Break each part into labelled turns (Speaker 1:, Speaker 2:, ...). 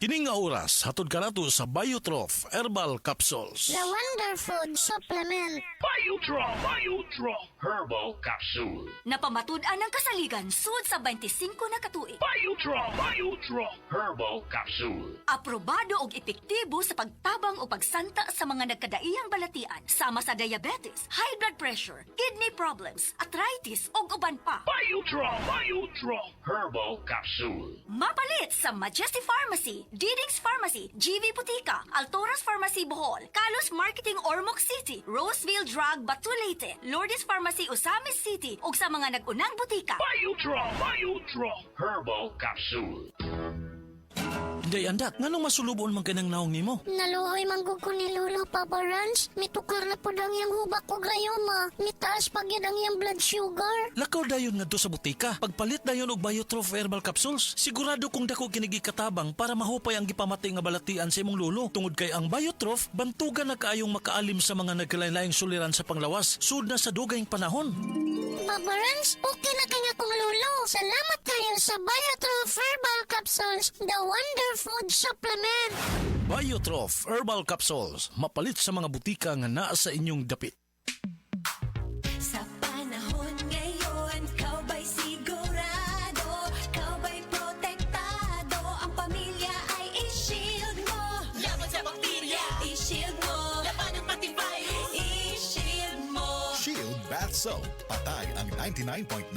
Speaker 1: Kining nga oras, hatod ka nato sa Biotrof Herbal Capsules.
Speaker 2: The Wonder Food Supplement.
Speaker 3: Biotrof Herbal Capsule.
Speaker 4: Napamatud-an ng kasaligan sud sa 25 na katuig.
Speaker 3: Biotrof Herbal Capsule.
Speaker 4: Aprobado og epektibo sa pagtabang o pagsanta sa mga nagkadaiyang balatian sama sa diabetes, high blood pressure, kidney problems, arthritis ug uban pa.
Speaker 3: Biotrof Herbal Capsule.
Speaker 4: Mapalit sa Majesty Pharmacy, Diding's Pharmacy, GV Putika, Altoras Pharmacy Bohol, Kalos Marketing Ormoc City, Roseville Drug Batulete, Lourdes Pharmacy Osamis City ug sa mga nag-unang butika.
Speaker 3: Biotrof Herbal Capsule.
Speaker 1: Day andak, nganong masulubon man kanang naong nimo?
Speaker 2: Naluoy manggug ko ni Lolo, Papa Rans. Mitukar na po ang iyang hubak ko grayoma. Mitaas pag yun ang iyang blood sugar.
Speaker 1: Lakaw dayon ngadto sa butika. Pagpalit dayon og Biotrof Herbal Capsules, sigurado kung dako kinigi katabang para mahupay ang gipamatay nga balatian sa imong lulo. Tungod kay ang Biotrof bantugan na kaayong makaalim sa mga nagkalain-laing suliran sa panglawas sud na sa dugayng panahon.
Speaker 2: Papa Rans, okay na kanya kong Lolo. Salamat kayo sa Biotrof Herbal Capsules, the Wonder Food Supplement.
Speaker 1: Biotrof Herbal Capsules, mapalit sa mga butika nga naa sa inyong dapit.
Speaker 5: Sa panahon ngayon, kau ba'y sigurado? Kau ba'y protektado? Ang pamilya ay i-shield mo. Laban sa bakterya, i-shield mo. Laban ng pati virus, i-shield mo.
Speaker 6: Shield Bath Soap. Patay ang 99.9%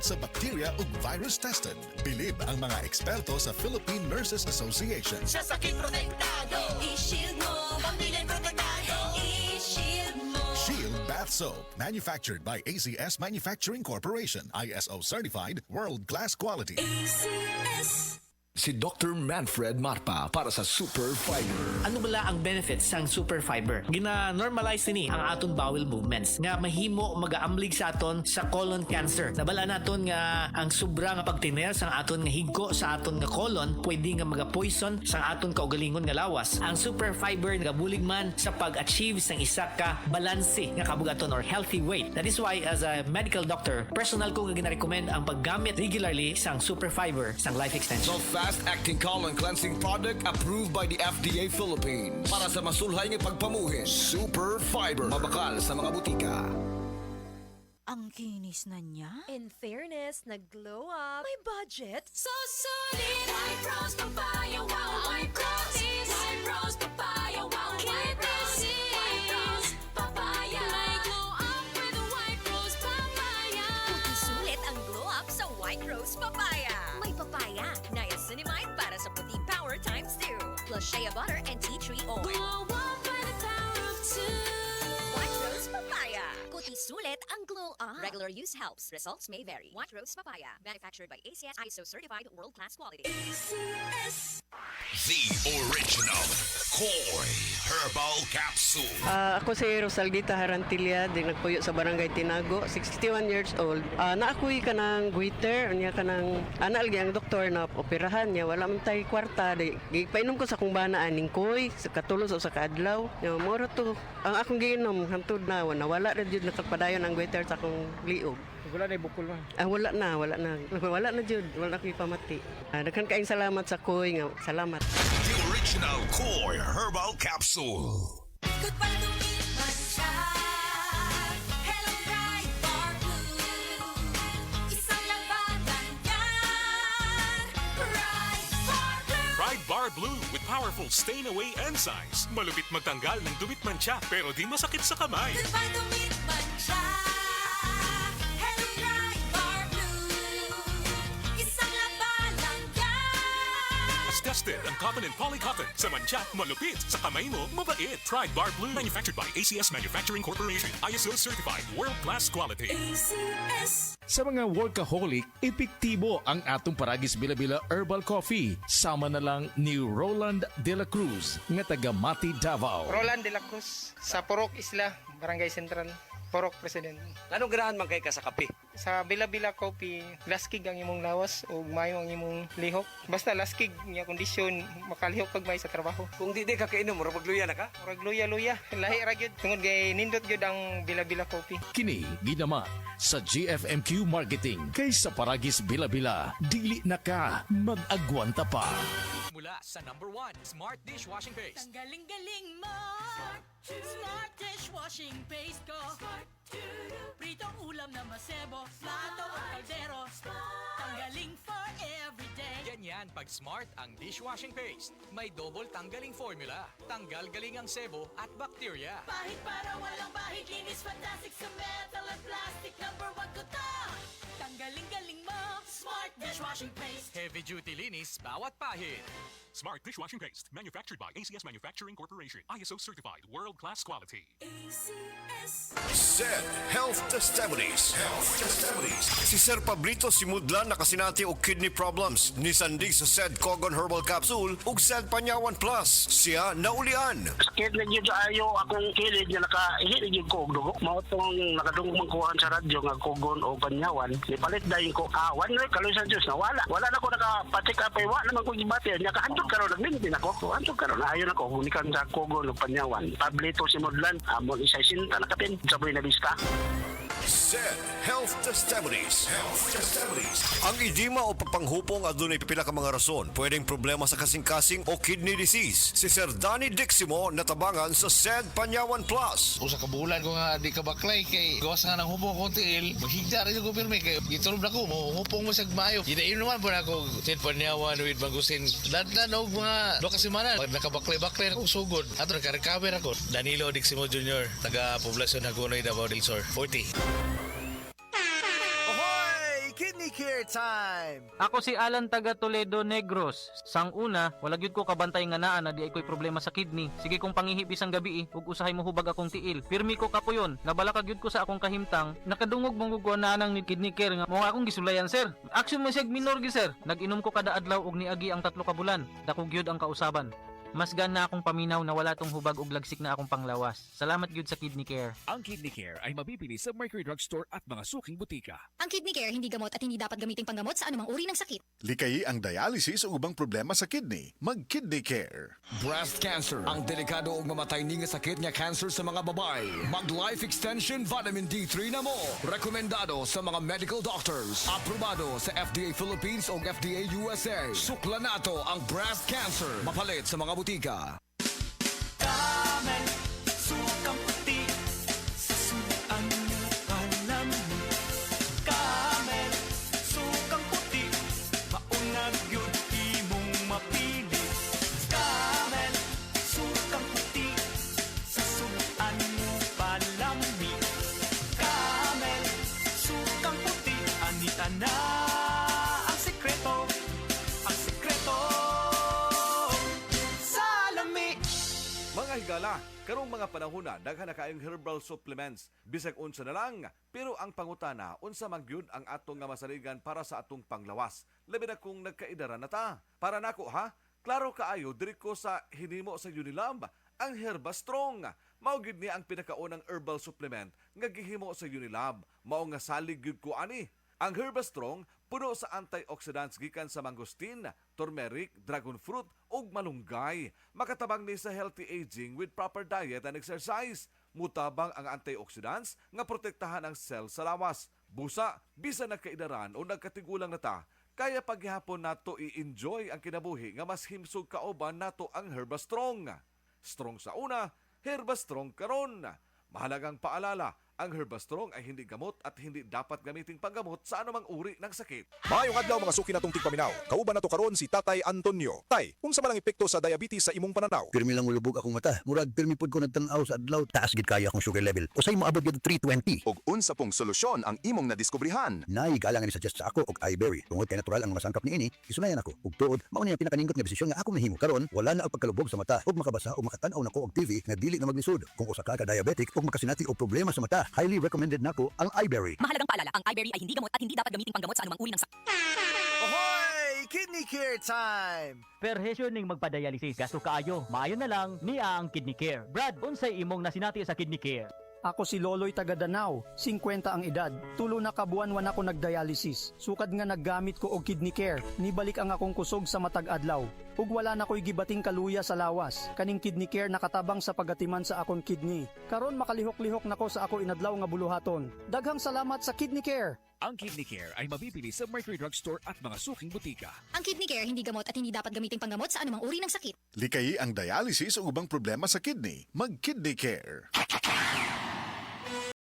Speaker 6: sa bacteria ug virus tested. Bilib ang mga eksperto sa Philippine Nurses Association.
Speaker 5: Sa sakit protektado, i-shield mo. Pamilya protektado, i-shield mo.
Speaker 6: Shield Bath Soap. Manufactured by ACS Manufacturing Corporation. ISO certified, world-class quality.
Speaker 5: ACS.
Speaker 7: Si Dr. Manfred Marpa para sa Super Fiber.
Speaker 8: Ano bala ang benefits sang super fiber? Gina-normalize ni ang aton bowel movements nga mahimo magaamlig sa aton sa colon cancer. Nabala naton nga ang sobra nga pagtiner sang aton nga higko sa aton nga colon pwede nga maga-poison sang aton kaugalingon nga lawas. Ang super fiber nagabulig man sa pag-achieve sang isa ka balanse nga kabugaton or healthy weight. That is why as a medical doctor, personal ko nga gina-recommend ang paggamit regularly sang super fiber sang life extension.
Speaker 7: The fast-acting colon cleansing product approved by the FDA Philippines. Para sa masulhay ng pagpamuhin, Super Fiber. Mabakal sa mga butika.
Speaker 9: Ang kinis na niya.
Speaker 10: In fairness, nag-glow up. May budget.
Speaker 5: So solid, White Rose Papaya, wow, White Rose. White Rose Papaya, wow, White Rose. White Rose Papaya. May glow up with the White Rose Papaya.
Speaker 10: Sulit ang glow up sa White Rose Papaya. May papaya, niacinamide para sa puti power times 2. Plus shea butter and tea tree oil.
Speaker 5: Glow up by the power of 2.
Speaker 10: White Rose Papaya. Kuti sulit ang glow up. Regular use helps. Results may vary. White Rose Papaya. Manufactured by ACS ISO certified world-class quality.
Speaker 5: ACS.
Speaker 3: The original Koi Herbal Capsule.
Speaker 11: Ako si Rosaldita Harantilla, di nagpuyo sa Barangay Tinago, 61 years old. Naakoy ka ng goiter, niya ka ng analgi ang doktor na operahan niya, wala man tayo kwarta. Painom ko sa kung bana aning koy, sa katulos o sa kaadlaw. Moro to, ang akong giinom, hantod na, wala na dyan nakapadayon ang goiter sa akong liog.
Speaker 12: Wala na bukol man.
Speaker 11: Wala na. Wala na jud, wala na ko'y pamati. Daghan kaayong salamat sa koy nga, salamat.
Speaker 3: The original Koi Herbal Capsule.
Speaker 5: Good para lumipan siya. Hello, Bright Bar Blue. Isang labanan yan. Bright Bar Blue.
Speaker 13: Pride Bar Blue with powerful stain-away enzymes. Malupit magtanggal ng dumit mancha pero di masakit sa kamay.
Speaker 5: Good para lumipan siya. Hello, Bright Bar Blue. Isang labanan yan.
Speaker 13: Mas tested ang cotton and polycotton. Sa mancha, malupit. Sa kamay mo, mabait. Pride Bar Blue. Manufactured by ACS Manufacturing Corporation. ISO certified world-class quality.
Speaker 5: ACS.
Speaker 14: Sa mga workaholic, epektibo ang atong Paragis Bila-Bila Herbal Coffee. Sama na lang ni Roland De La Cruz, nga taga Mati, Davao.
Speaker 12: Roland de la Cruz, sa Purok Isla, Barangay Central. Porok President.
Speaker 15: Anong ganahan man kay ka sa kape?
Speaker 12: Sa Bila-Bila Coffee, laskig ang imong lawas o mayo ang imong lihok. Basta laskig niya kondisyon, makalihok kag may sa trabaho.
Speaker 15: Kung di ka kainom, murag magluya na ka?
Speaker 12: Murag luya-luya. Lahi ra gyud. Tungod kay nindot gyud ang Bila-Bila Coffee.
Speaker 14: Kini ginaman sa GFMQ Marketing. Kaysa Paragis Bila-Bila, dili na ka mag-agwanta pa.
Speaker 13: Mula
Speaker 16: formula sa #1 Smart Dishwashing Paste.
Speaker 5: Ang galing-galing mo! Smart dishwashing paste ko. Pritong ulam na masebo, plato o kaldero. Tanggaling for everyday.
Speaker 16: Ganyan pag Smart ang dishwashing paste. May double tanggaling formula. Tanggal galing ang sebo at bakterya.
Speaker 5: Bahid para walang bahid, linis fantastic sa metal at plastic. #1 ko to! Tanggaling-galing mo, Smart dishwashing paste.
Speaker 16: Heavy duty linis bawat pahid.
Speaker 13: Smart Dishwashing Paste, manufactured by ACS Manufacturing Corporation. ISO certified, world-class quality.
Speaker 3: SED Health Testimonies. Si Sir Pablito Simudlan nakasinati og kidney problems. Nisandig sa SED Cogon Herbal Capsule ug SED Panyawan Plus. Siya naulian.
Speaker 17: Sakit na yun ayo akong kilid nga nakahilig yung kog dugo. Mao tong nakadungog mangkuhan sa radyo nga Cogon o Panyawan. Ipalit dayon ko, one week kaloy sa Diyos na wala. Wala na ko nakapatik apay, wala naman ko gibati. Nakahandog karon nagmintin ako. Handog karon ayon ako gumikan sa Cogon o Panyawan. Pablito Simudlan, amon isa sinta nakatin sa buhay na lista.
Speaker 3: SED Health Testimonies. Ang edema o papanghupong adunay pipila ka mga rason. Pwedeng problema sa kasing-kasing o kidney disease. Si Sir Danny Diximo natabangan sa SED Panyawan Plus.
Speaker 18: Usa ka bulan ko nga di ka baklay kay gawas nga ng hupong kong tiil. Maghigda rin ko pirmi kay gitulog na ko mo hupong mo sa mayo. Gidayon naman po na ako SED Panyawan with Mangusin. Dadlan og mga 2 semana. Pag nakabaklay-baklay akong sugod. Ato naka-recover ako. Danilo Diximo Jr. Taga Poblacion Hagonoy, Davao del Sur. 40.
Speaker 19: Kidney Care Time!
Speaker 20: Ako si Alan taga Toledo Negros. Sang una, wala gyud ko kabantay nga naa na di ay ko'y problema sa kidney. Sige kong pangihip isang gabi ug usahay mo hubag akong tiil. Pirmi ko kapuyon, nabalaka gyud ko sa akong kahimtang. Nakadungog mong gugwana nang ni Kidney Care nga mo akong gisulayan sir. Action mo siya minor gi sir. Nag-inom ko kada adlaw og niagi ang 3 ka bulan. Dako gyud ang kausaban. Mas na akong paminaw na wala tong hubag ug lagsik na akong panglawas. Salamat gyud sa Kidney Care.
Speaker 14: Ang Kidney Care ay mabibili sa Mercury Drugstore at mga suking butika.
Speaker 21: Ang Kidney Care hindi gamot at hindi dapat gamiting panggamot sa anumang uri ng sakit.
Speaker 6: Likayi ang dialysis o ubang problema sa kidney. Mag-Kidney Care.
Speaker 7: Breast cancer, ang delikado ug mamatay ni nga sakit nga cancer sa mga babae. Mag-Life Extension Vitamin D3 na mo. Rekomendado sa mga medical doctors. Aprobado sa FDA Philippines ug FDA USA. Sukla nato ang breast cancer. Mapalit sa mga butika.
Speaker 5: Camel, sukang puti, susuan mo alam mo. Camel, sukang puti, maunag yun imong mapili. Camel, sukang puti, susuan mo palami. Camel, sukang puti, anita na ang sekreto, ang sekreto.
Speaker 15: Mga higala, karong mga panahon na daghan na kaayong herbal supplements bisag unsa na lang, pero ang pangutana unsa man gyud ang atong nga masaligan para sa atong panglawas. Labi na kung nagkaidara na ta. Para nako ha, klaro kaayo diri ko sa hinimo sa Unilab, ang Herba Strong. Mao gyud ni ang pinakaunang herbal supplement nga gihimo sa Unilab. Mao nga salig gyud ko ani. Ang Herba Strong puno sa antioxidants gikan sa mangosteen, turmeric, dragon fruit ug malunggay. Makatabang ni sa healthy aging with proper diet and exercise. Mutabang ang antioxidants nga protektahan ang cell sa lawas. Busa, bisan nagkaidaran o nagkatigulang na ta, kaya paghihapon nato i-enjoy ang kinabuhi nga mas himsog kauban nato ang Herba Strong. Strong sa una, Herba Strong karon. Mahalagang paalala, ang Herba Strong ay hindi gamot at hindi dapat gamiting panggamot sa anumang uri ng sakit.
Speaker 22: Maayong adlaw mga suki natong tigpaminaw. Kauban nato karon si Tatay Antonio. Tay, unsa man ang epekto sa diabetes sa imong pananaw?
Speaker 23: Pirmi lang ulubog akong mata. Murag pirmi pud ko nagtan-aw sa adlaw. Taas gid kaya akong sugar level. Usay moabot gid 320.
Speaker 22: Og unsa pong solusyon ang imong nadiskubrihan?
Speaker 23: Nay galangan ni suggest sa ako og iBerry. Tungod kay natural ang masangkap niini, isunayan ako. Ug tuod, mao ni ang pinakaningot nga desisyon nga ako nahimo karon. Wala na ang pagkalubog sa mata ug makabasa ug makatan-aw nako og TV nga dili na maglisod. Kung usa ka diabetic ug makasinati og problema sa mata, highly recommended nako ang iBerry.
Speaker 10: Mahalagang paalala, ang iBerry ay hindi gamot at hindi dapat gamiting panggamot sa anumang uri ng sakit.
Speaker 19: Ahoy! Kidney Care Time!
Speaker 20: Perhesyon ning magpa-dialysis. Gasto kaayo. Maayo na lang niya ang Kidney Care. Brad, unsay imong nasinati sa Kidney Care?
Speaker 1: Ako si Loloy taga Danau, 50 ang edad. Tulo na kabuan-wan ako nagdialysis. Sukad nga naggamit ko og kidney care. Nibalik ang akong kusog sa matag adlaw. Ug wala na ko'y gibating kaluya sa lawas. Kaning kidney care nakatabang sa pagatiman sa akong kidney. Karon makalihok-lihok nako sa ako inadlaw nga buluhaton. Daghang salamat sa kidney care.
Speaker 2: Ang Kidney Care ay mabibili sa Mercury Drugstore at mga suking butika.
Speaker 21: Ang kidney care hindi gamot at hindi dapat gamiting panggamot sa anumang uri ng sakit.
Speaker 6: Likayi ang dialysis o ubang problema sa kidney. Mag-Kidney Care.